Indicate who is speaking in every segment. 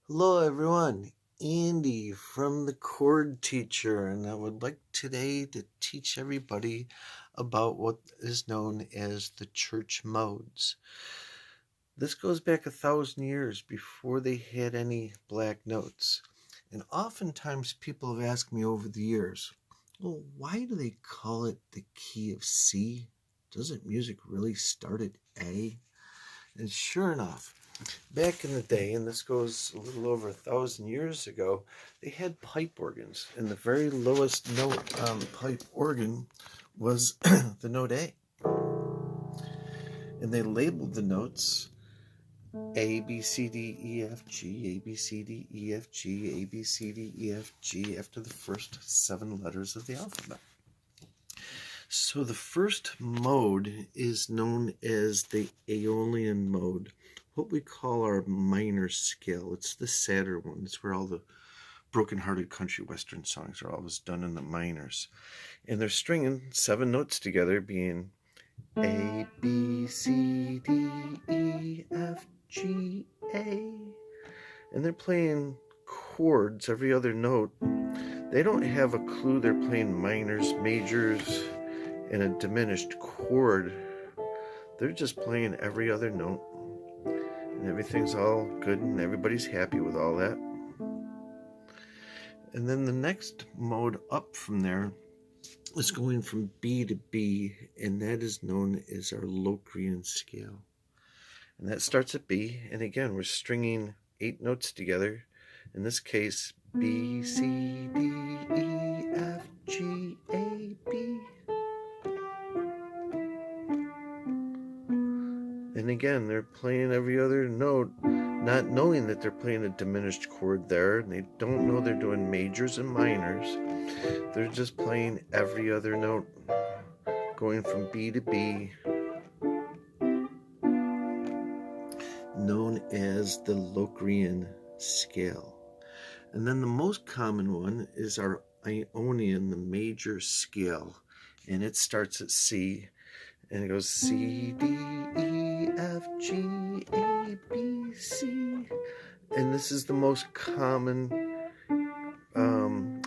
Speaker 1: Hello, everyone. Andy from the Chord Teacher, and I would like today to teach everybody about what is known as the church modes. This goes back 1,000 years before they had any black notes. And oftentimes people have asked me over the years, well, why do they call it the key of C? Doesn't music really start at A? And sure enough, back in the day, and this goes a little over 1,000 years ago, they had pipe organs, and the very lowest note on the pipe organ was the note A. And they labeled the notes A, B, C, D, E, F, G, A, B, C, D, E, F, G, A, B, C, D, E, F, G, after the first 7 letters of the alphabet. So the first mode is known as the Aeolian mode, what we call our minor scale. It's the sadder one. It's where all the broken-hearted country western songs are always done in the minors. And they're stringing 7 notes together, being A, B, C, D, E, F, G, A. And they're playing chords every other note. They don't have a clue they're playing minors, majors, and a diminished chord. They're just playing every other note, and everything's all good and everybody's happy with all that. And then the next mode up from there is going from B to B, and that is known as our Locrian scale. And that starts at B, and again we're stringing 8 notes together. In this case, B, C, D, E, F, G, A, B. And again, they're playing every other note, not knowing that they're playing a diminished chord there, and they don't know they're doing majors and minors. They're just playing every other note, going from B to B, known as the Locrian scale. And then the most common one is our Ionian, the major scale, and it starts at C, and it goes C, D, E, F, G, A, B, C. And this is the most common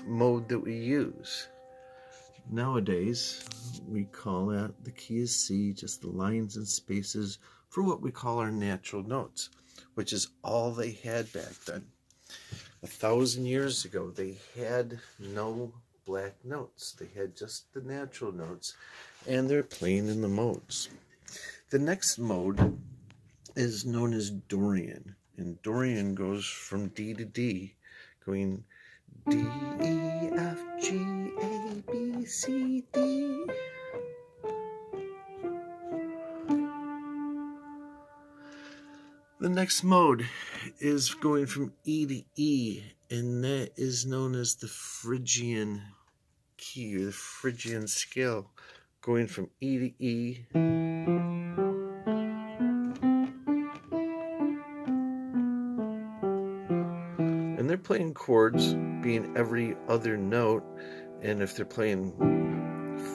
Speaker 1: mode that we use. Nowadays, we call that the key is C, just the lines and spaces for what we call our natural notes, which is all they had back then. 1,000 years ago, they had no black notes. They had just the natural notes, and they're playing in the modes. The next mode is known as Dorian, and Dorian goes from D to D, going D, E, F, G, A, B, C, D. The next mode is going from E to E, and that is known as the Phrygian key, or the Phrygian scale, going from E to E. And they're playing chords, being every other note, and if they're playing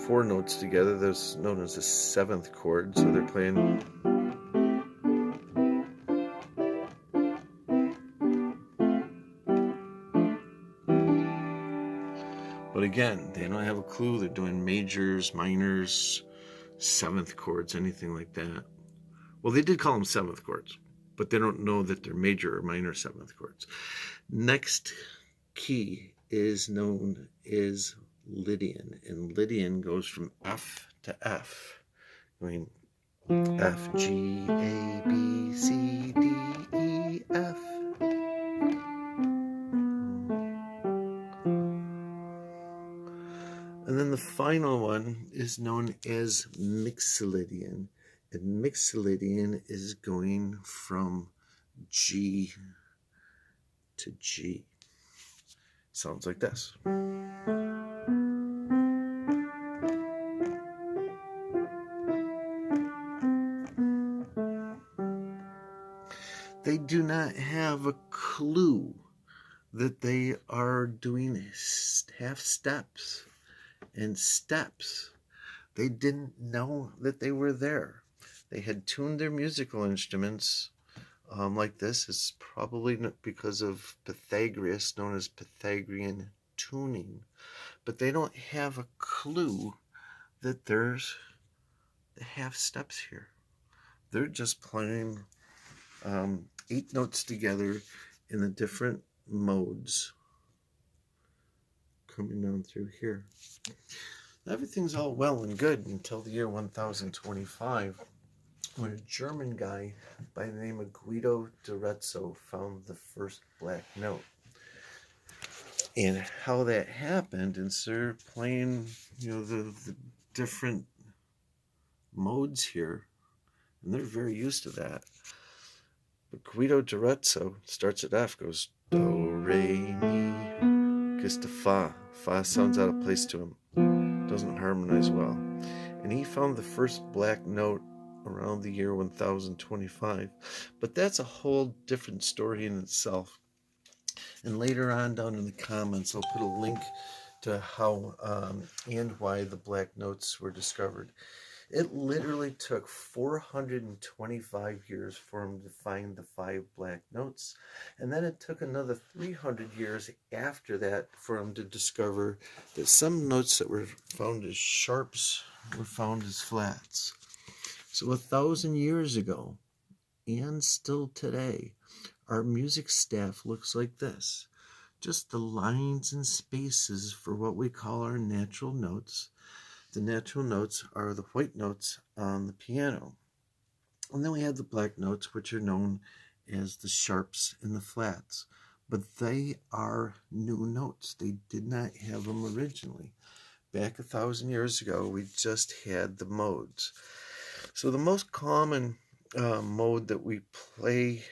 Speaker 1: 4 notes together, that's known as the 7th chord, so they're playing. But again, they don't have a clue. They're doing majors, minors, 7th chords, anything like that. Well, they did call them 7th chords, but they don't know that they're major or minor 7th chords. Next key is known as Lydian, and Lydian goes from F to F, going F, G, A, B, C, D, E, F. And then the final one is known as Mixolydian. And Mixolydian is going from G to G. Sounds like this. They do not have a clue that they are doing half steps and steps. They didn't know that they were there. They had tuned their musical instruments like this is probably because of Pythagoras, known as Pythagorean tuning. But they don't have a clue that there's the half steps here. They're just playing 8 notes together in the different modes coming down through here. Everything's all well and good until the year 1025, when a German guy by the name of Guido d'Arezzo found the first black note. And how that happened, instead of playing, the different modes here, and they're very used to that. But Guido d'Arezzo starts at F, goes do, re, mi, gets to fa. Fa sounds out of place to him, doesn't harmonize well. And he found the first black note around the year 1025. But that's a whole different story in itself. And later on down in the comments, I'll put a link to how and why the black notes were discovered. It literally took 425 years for him to find the 5 black notes. And then it took another 300 years after that for him to discover that some notes that were found as sharps were found as flats. So 1,000 years ago, and still today, our music staff looks like this. Just the lines and spaces for what we call our natural notes. The natural notes are the white notes on the piano. And then we have the black notes, which are known as the sharps and the flats. But they are new notes. They did not have them originally. Back 1,000 years ago, we just had the modes. So the most common mode that we play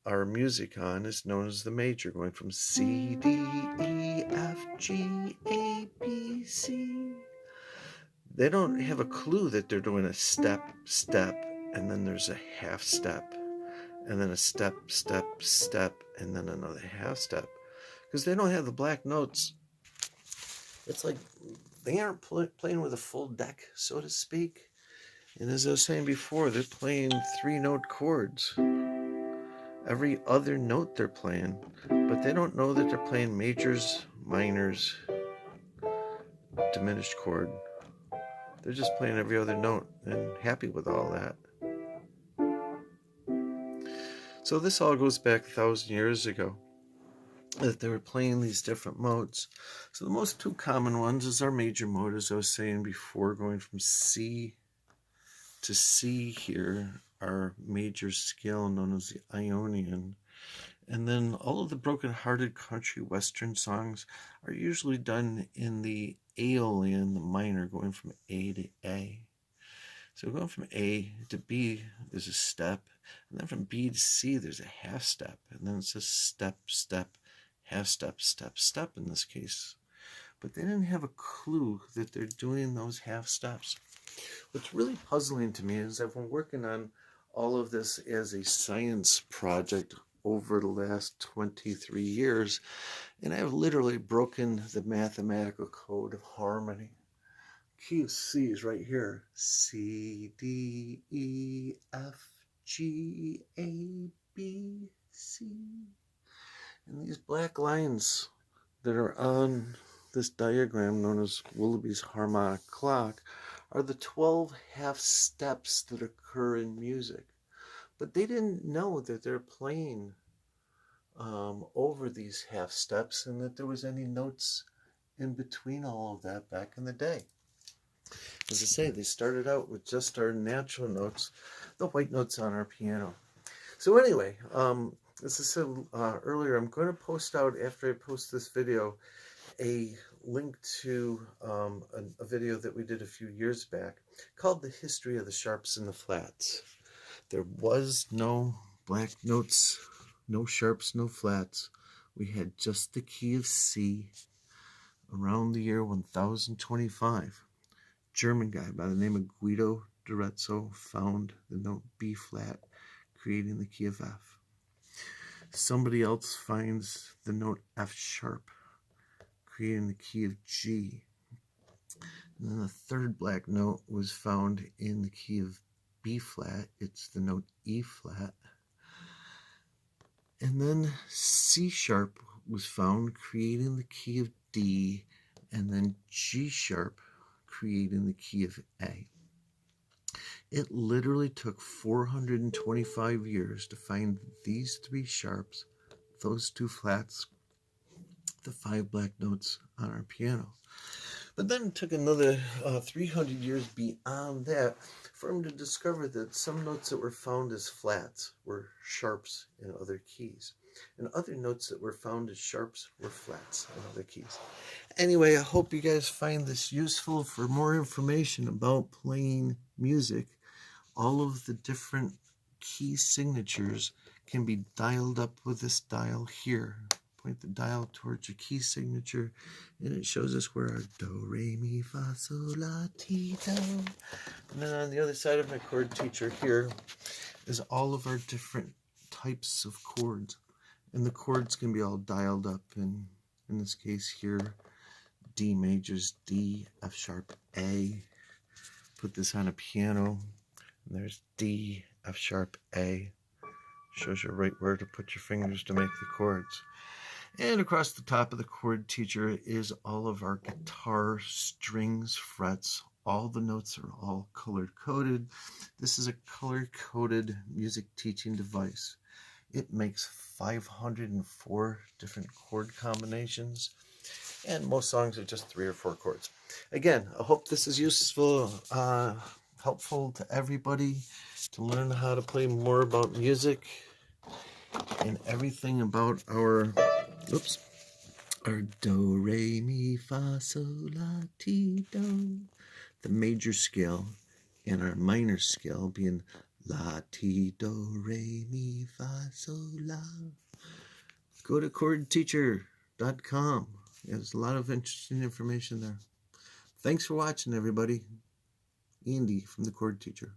Speaker 1: our music on is known as the major, going from C, D, E, F, G, A, B, C. They don't have a clue that they're doing a step, and then there's a half step, and then a step, and then another half step. Because they don't have the black notes. It's like they aren't playing with a full deck, so to speak. And as I was saying before, they're playing 3-note chords. Every other note they're playing, but they don't know that they're playing majors, minors, diminished chord. They're just playing every other note and happy with all that. So this all goes back 1,000 years ago, that they were playing these different modes. So the most 2 common ones is our major mode, as I was saying before, going from C to C here, our major scale known as the Ionian. And then all of the broken-hearted country western songs are usually done in the Aeolian, the minor, going from A to A. So going from A to B, there's a step, and then from B to C, there's a half step, and then it's a step, half step, step in this case. But they didn't have a clue that they're doing those half steps. What's really puzzling to me is I've been working on all of this as a science project over the last 23 years, and I've literally broken the mathematical code of harmony. Key of C is right here. C, D, E, F, G, A, B, C. And these black lines that are on this diagram known as Willoughby's harmonic clock are the 12 half steps that occur in music. But they didn't know that they're playing over these half steps and that there was any notes in between all of that back in the day. As I say, they started out with just our natural notes, the white notes on our piano. So anyway, as I said earlier, I'm going to post out, after I post this video, a link to a video that we did a few years back called The History of the Sharps and the Flats. There was no black notes, no sharps, no flats. We had just the key of C around the year 1025. German guy by the name of Guido d'Arezzo found the note B flat, creating the key of F. Somebody else finds the note F sharp, creating the key of G. And then the third black note was found in the key of B flat. It's the note E flat. And then C sharp was found, creating the key of D, and then G sharp, creating the key of A. It literally took 425 years to find these 3 sharps, those 2 flats, the 5 black notes on our piano. But then it took another 300 years beyond that for him to discover that some notes that were found as flats were sharps in other keys, and other notes that were found as sharps were flats in other keys. Anyway, I hope you guys find this useful. For more information about playing music, all of the different key signatures can be dialed up with this dial here. Point the dial towards your key signature, and it shows us where our do, re, mi, fa, sol, la, ti, do. And then on the other side of my chord teacher here is all of our different types of chords. And the chords can be all dialed up. And in this case here, D major's D, F sharp A. Put this on a piano, and there's D, F sharp A. Shows you right where to put your fingers to make the chords. And across the top of the chord teacher is all of our guitar strings, frets. All the notes are all color-coded. This is a color-coded music teaching device. It makes 504 different chord combinations, and most songs are just 3 or 4 chords. Again, I hope this is useful, helpful to everybody to learn how to play more about music and everything about our do, re, mi, fa, sol, la, ti, do, the major scale, and our minor scale being la, ti, do, re, mi, fa, sol, la. Go to chordteacher.com. There's a lot of interesting information there. Thanks for watching, everybody. Andy from the Chord Teacher.